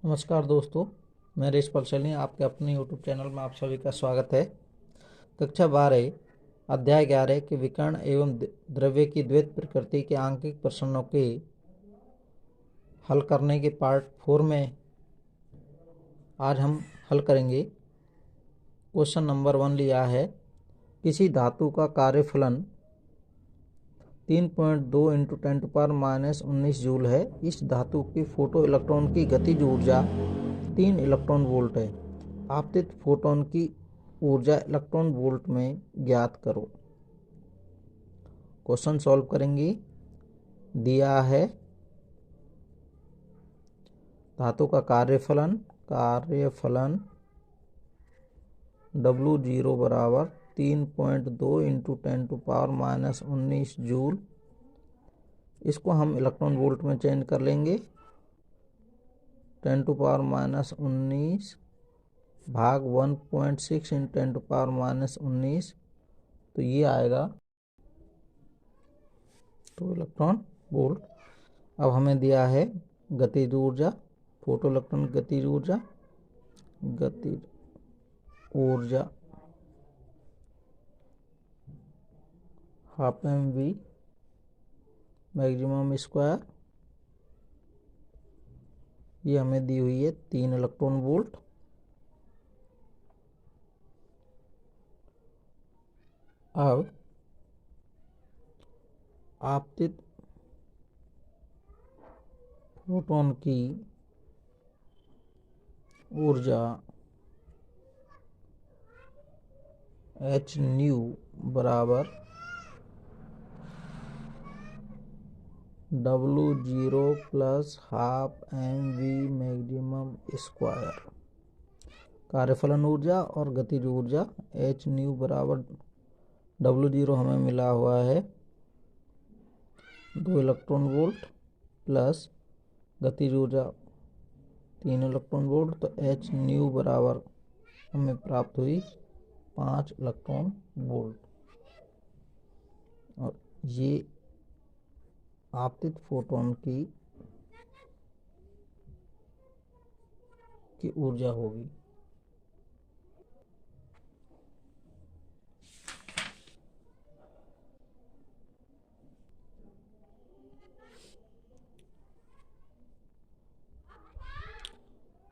नमस्कार दोस्तों, मैं रेश पलचनी आपके अपने यूट्यूब चैनल में आप सभी का स्वागत है। कक्षा 12 अध्याय 11 के विकर्ण एवं द्रव्य की द्वैत प्रकृति के आंकिक प्रश्नों के हल करने के पार्ट 4 में आज हम हल करेंगे। क्वेश्चन नंबर 1 लिया है, किसी धातु का कार्यफलन 3.2 × 10⁻⁻19 जूल है। इस धातु की फोटो इलेक्ट्रॉन की गतिज ऊर्जा 3 इलेक्ट्रॉन वोल्ट है। आपतित फोटोन की ऊर्जा इलेक्ट्रॉन वोल्ट में ज्ञात करो। क्वेश्चन सॉल्व करेंगे। दिया है धातु का कार्यफलन W0 बराबर 3.2 × 10⁻⁻19 जूल। इसको हम इलेक्ट्रॉन वोल्ट में चेंज कर लेंगे। 10⁻⁻19 भाग 1.6 × 10⁻⁻19, तो ये आएगा 2 इलेक्ट्रॉन वोल्ट। अब हमें दिया है गतिज ऊर्जा, फोटो इलेक्ट्रॉन गतिज ऊर्जा हाफ mv मैक्सिमम स्क्वायर, ये हमें दी हुई है 3 इलेक्ट्रॉन वोल्ट। अब आपतित फोटोन की ऊर्जा h न्यू बराबर W0 plus half mv maximum square. कार्यफलन ऊर्जा और गतिज ऊर्जा h न्यू बराबर W0 हमें मिला हुआ है 2 इलेक्ट्रॉन वोल्ट प्लस गतिज ऊर्जा 3 इलेक्ट्रॉन वोल्ट, तो h न्यू बराबर हमें प्राप्त हुई 5 इलेक्ट्रॉन वोल्ट। और ये आपतित फोटोन की ऊर्जा होगी।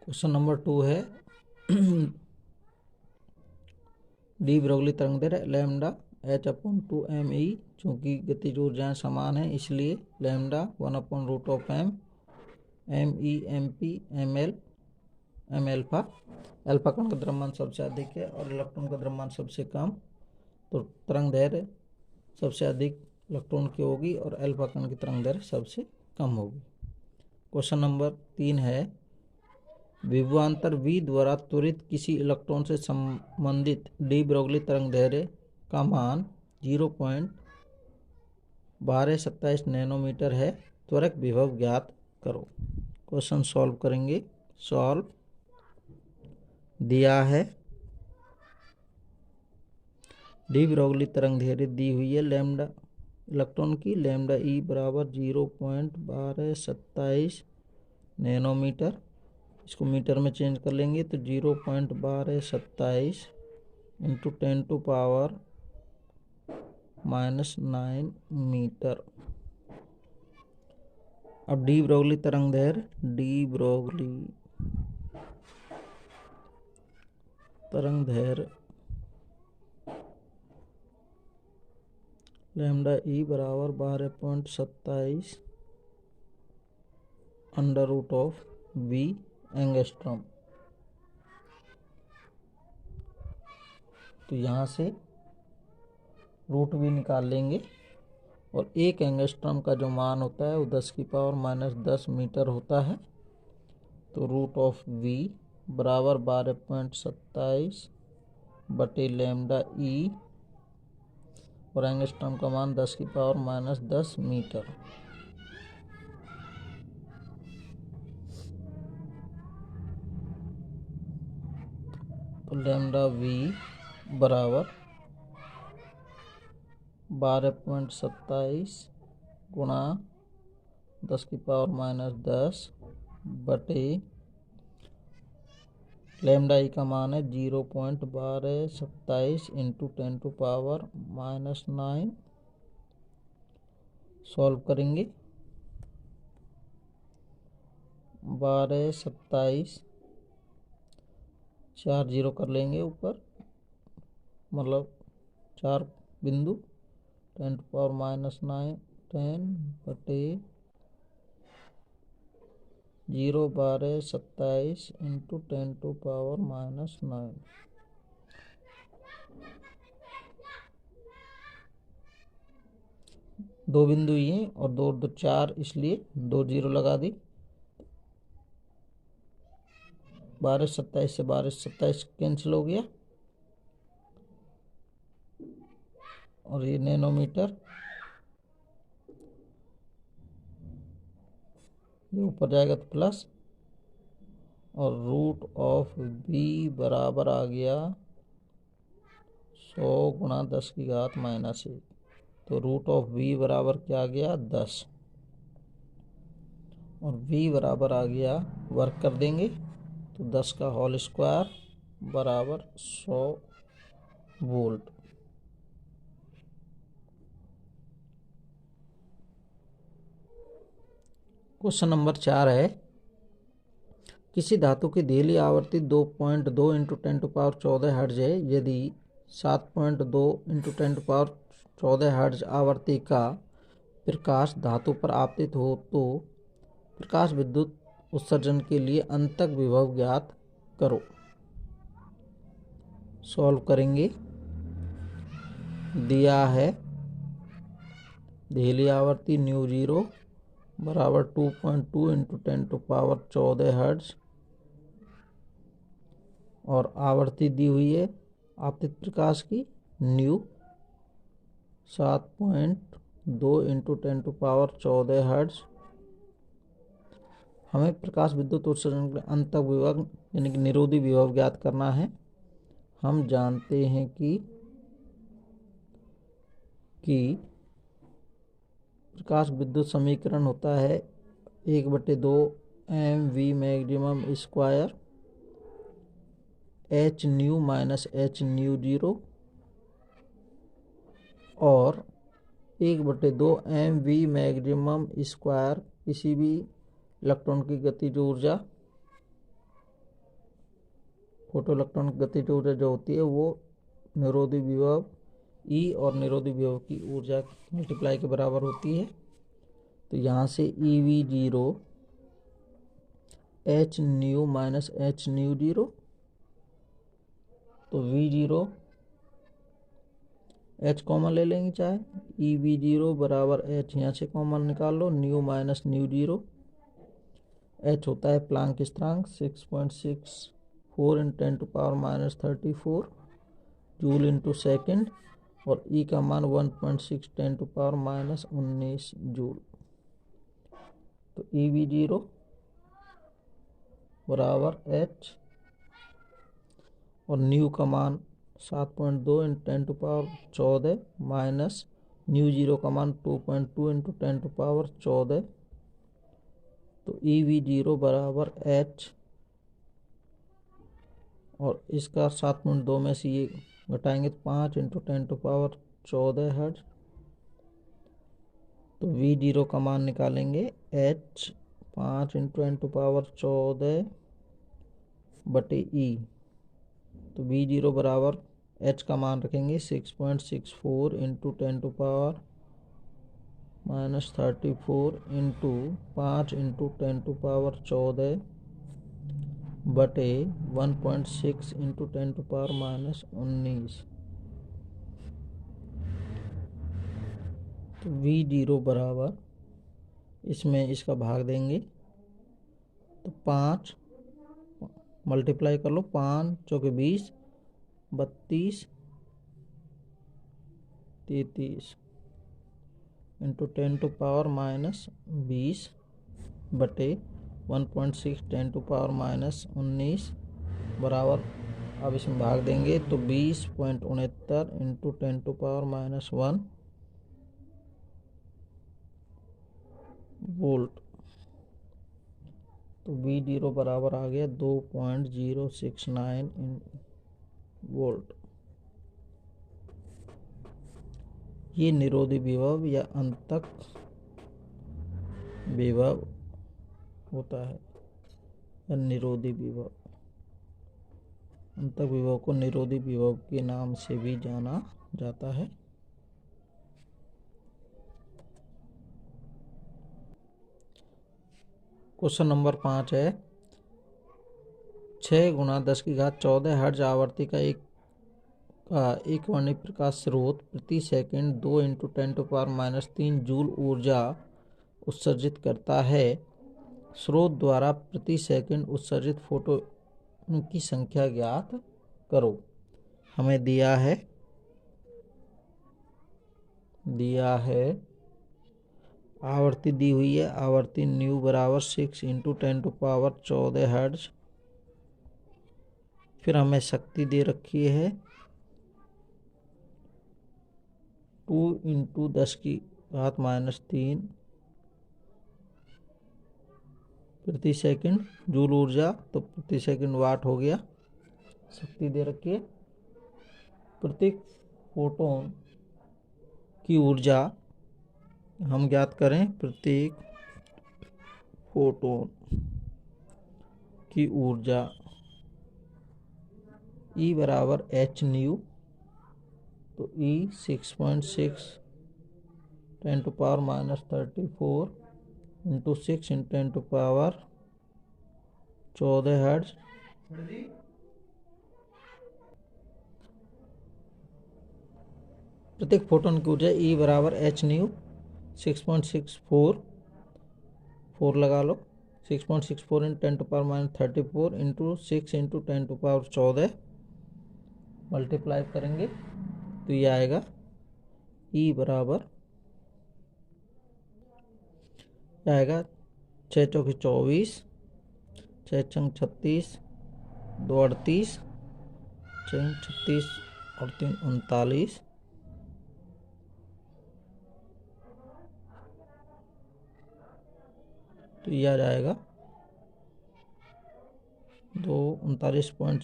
क्वेश्चन नंबर 2 है, डी ब्रोगली तरंगदैर्घ्य लैम्डा h/2me, चूंकि गतिज ऊर्जाएं समान हैं इसलिए lambda 1/√m me mp ml m alpha. Alpha कण का द्रव्यमान सबसे अधिक है और इलेक्ट्रॉन का द्रव्यमान सबसे कम, तो तरंगदैर्घ्य सबसे अधिक इलेक्ट्रॉन की होगी और अल्फा कण की तरंगदैर्घ्य सबसे कम होगी। क्वेश्चन नंबर 3 है, विभवांतर V द्वारा त्वरित किसी इलेक्ट्रॉन से संबंधित डी ब्रोगली तरंगदैर्घ्य का मान 0.1227 नैनोमीटर है। त्वरक विभव ज्ञात करो। क्वेश्चन सॉल्व करेंगे। सॉल्व। दिया है डी ब्रोगली तरंगदैर्घ्य दी हुई है लैम्डा इलेक्ट्रॉन की, लैम्डा ई बराबर 0.1227 नैनोमीटर। इसको मीटर में चेंज कर लेंगे तो 0.1227 × 10⁻⁻9 मीटर। अब डी ब्रोगली तरंगदैर्घ्य लैम्डा ई बराबर 12.27 √v एंगस्ट्रॉम। तो यहाँ से रूट भी निकाल लेंगे और 1 एंगस्ट्रॉम का जो मान होता है वो 10⁻⁻10 मीटर होता है। तो √v बराबर 12.27 बटे लैम्डा ई और एंगस्ट्रॉम का मान 10⁻⁻10 मीटर। तो लैम्डा वी बराबर 12.27 गुणा 10⁻⁻10 बटे लैम्डा ई का मान है 0.1227 इंटू 10⁻⁹ सॉल्व करेंगे। 12 27 4 जीरो कर लेंगे ऊपर, मतलब 4 बिंदु 10⁻⁹ 10 बटे 0 12 27 इंटू 10⁻⁹ दो बिंदु ये और दो दो 4, इसलिए 2 जीरो लगा दी। 12 27 से 12 27 कैंसिल हो गया और ये नैनोमीटर, ये ऊपर जाएगा तो प्लस, और रूट ऑफ v बराबर आ गया 100 गुणा 10⁻⁻1। तो रूट ऑफ v बराबर क्या आ गया 10, और v बराबर आ गया, वर्क कर देंगे तो 10 का होल स्क्वायर बराबर 100 वोल्ट। क्वेश्चन नंबर 4 है, किसी धातु की देहली आवृत्ति 2.2 इंटू 10⁻14 हर्ट्ज है। यदि 7.2 इंटू 10⁻14 हर्ट्ज आवृत्ति का प्रकाश धातु पर आपतित हो तो प्रकाश विद्युत उत्सर्जन के लिए अंतक विभव ज्ञात करो। सॉल्व करेंगे। दिया है देहली आवृत्ति न्यू जीरो बराबर 2.2 इंटू 10⁻14 हर्ट्ज, और आवृत्ति दी हुई है आपतित प्रकाश की न्यू 7.2 इंटू 10⁻14 हर्ट्ज। हमें प्रकाश विद्युत उत्सर्जन के अंतक विभव यानी कि निरोधी विभव ज्ञात करना है। हम जानते हैं कि प्रकाश विद्युत समीकरण होता है 1/2 mv maximum square h new minus h mu zero, और 1/2 mv मैक्सिमम स्क्वायर किसी भी इलेक्ट्रॉन की गतिज ऊर्जा, फोटो इलेक्ट्रॉन की गतिज ऊर्जा जो होती है वो निरोधी विभव E और निरोधी विभव की ऊर्जा मल्टीप्लाई के बराबर होती है। तो यहाँ से EV0 h new minus h mu zero, तो V0 h कॉमन ले लेंगे चाहे, EV0 बराबर h यहाँ से कॉमन निकाल लो, nu minus nu zero, h होता है प्लांक स्थिरांक 6.64 इंटू 10⁻⁻34 जूल इंटू सेकेंड, और E का मान 1.6 10⁻⁻19 जूल। तो EV0 बराबर h, और न्यू का मान 7.2 इंटू 10⁻14 माइनस न्यू जीरो का मान 2.2 इंटू 10⁻14। तो EV0 बराबर h, और इसका 7.2 में से ये घटाएंगे तो 5 इंटू 10⁻14 हर्ट्ज। तो V0 का मान निकालेंगे h 5 इंटू 10⁻14 बटे E। तो V0 बराबर h का मान रखेंगे 6.64 इंटू 10⁻⁻34 इंटू 5 इंटू 10⁻14 बटे 1.6 इंटू 10⁻⁻19। तो V0 बराबर, इसमें इसका भाग देंगे तो 5 मल्टीप्लाई कर लो, 5 चौके 20, 32 33 इंटू 10⁻⁻20 बटे 1.6 10⁻⁻19 बराबर, अब इसमें भाग देंगे तो 20.69 इंटू 10⁻⁻1 वोल्ट। तो V0 बराबर आ गया 2.069 वोल्ट। ये निरोधी विभव या अंतक विभव होता है, या निरोधी विभव। अंतक विभव को निरोधी विभव के नाम से भी जाना जाता है। क्वेश्चन नंबर 5 है 6 × 10⁻14 हर्ट्ज आवृत्ति का एक वर्णित प्रकाश स्रोत प्रति सेकंड 2 × 10⁻³ जूल ऊर्जा उत्सर्जित करता है। स्रोत द्वारा प्रति सेकंड उत्सर्जित फोटोन की संख्या ज्ञात करो। हमें दिया है आवर्ती दी हुई है, आवर्ती न्यू बराबर 6 × 10⁻14 हर्ट्ज। फिर हमें शक्ति दे रखी है 2 × 10⁻³ प्रति सेकंड जूल ऊर्जा, तो प्रति सेकंड वाट हो गया। शक्ति दे रखी है। प्रत्येक फोटोन की ऊर्जा हम ज्ञात करें। प्रत्येक फोटोन की ऊर्जा E बराबर hν, तो E 6.6 10⁻34 × 6 × 10⁻14 हर्ट्ज। प्रत्येक फोटोन की ऊर्जा E बराबर hν 6.64 4 लगा लो 6.64 × 10⁻34 × 6 × 10⁻14 मल्टीप्लाई करेंगे तो ये आएगा E बराबर 6 चौके 24, 6 छंग 36, 2 38, 6 36 और 3 39। तो यह आ जाएगा 39.84 ×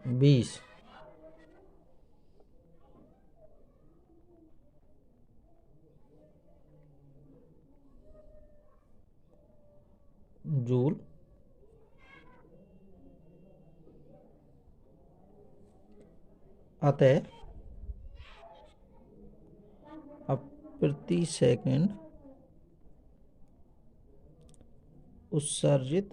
10⁻20 जूल अतः अब प्रति सेकंड उत्सर्जित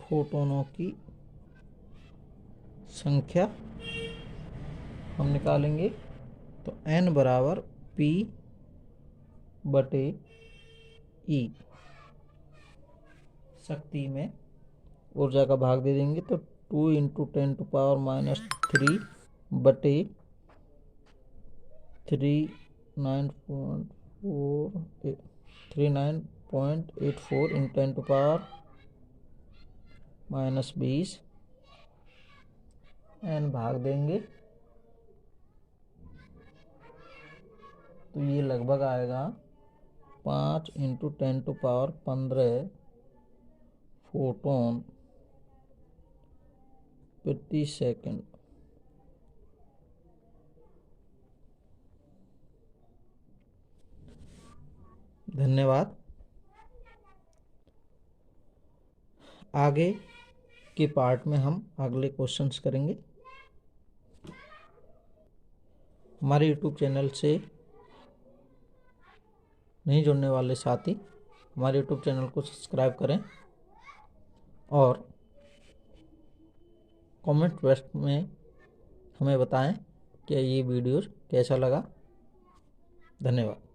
फोटोनों की संख्या हम निकालेंगे। तो N बराबर P/E शक्ति में ऊर्जा का भाग दे देंगे, तो 2 × 10⁻³ बटे 39.84 × 10⁻20 N भाग देंगे तो ये लगभग आएगा 5 × 10⁻15 फोटोन प्रति सेकंड। धन्यवाद। आगे के पार्ट में हम अगले क्वेश्चंस करेंगे। हमारे YouTube चैनल से नहीं जुड़ने वाले साथी हमारे YouTube चैनल को सब्सक्राइब करें और कमेंट बॉक्स में हमें बताएं कि ये वीडियो कैसा लगा। धन्यवाद।